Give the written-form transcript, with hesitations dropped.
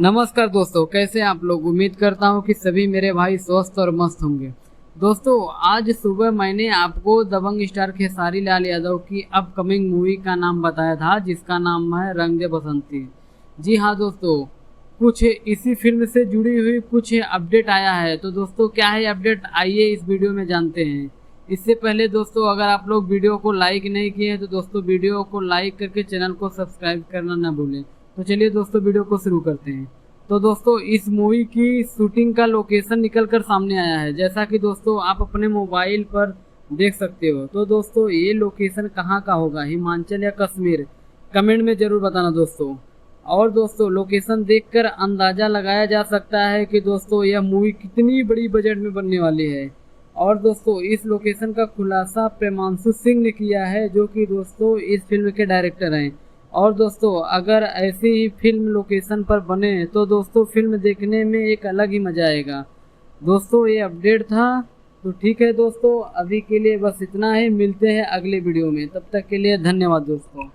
नमस्कार दोस्तों, कैसे हैं आप लोग। उम्मीद करता हूं कि सभी मेरे भाई स्वस्थ और मस्त होंगे। दोस्तों, आज सुबह मैंने आपको दबंग स्टार खेसारी लाल यादव की अपकमिंग मूवी का नाम बताया था, जिसका नाम है रंग दे बसंती। जी हाँ दोस्तों, कुछ इसी फिल्म से जुड़ी हुई कुछ अपडेट आया है। तो दोस्तों, क्या है अपडेट, आइए इस वीडियो में जानते हैं। इससे पहले दोस्तों, अगर आप लोग वीडियो को लाइक नहीं किए हैं तो दोस्तों वीडियो को लाइक करके चैनल को सब्सक्राइब करना ना भूलें। तो चलिए दोस्तों, वीडियो को शुरू करते हैं। तो दोस्तों, इस मूवी की शूटिंग का लोकेशन निकल कर सामने आया है, जैसा कि दोस्तों आप अपने मोबाइल पर देख सकते हो। तो दोस्तों, ये लोकेशन कहाँ का होगा, हिमाचल या कश्मीर, कमेंट में जरूर बताना दोस्तों। और दोस्तों, लोकेशन देखकर अंदाजा लगाया जा सकता है कि दोस्तों यह मूवी कितनी बड़ी बजट में बनने वाली है। और दोस्तों, इस लोकेशन का खुलासा प्रेमांशु सिंह ने किया है, जो कि दोस्तों इस फिल्म के डायरेक्टर हैं। और दोस्तों, अगर ऐसी ही फिल्म लोकेशन पर बने तो दोस्तों फिल्म देखने में एक अलग ही मजा आएगा। दोस्तों, ये अपडेट था। तो ठीक है दोस्तों, अभी के लिए बस इतना ही। मिलते हैं अगले वीडियो में, तब तक के लिए धन्यवाद दोस्तों।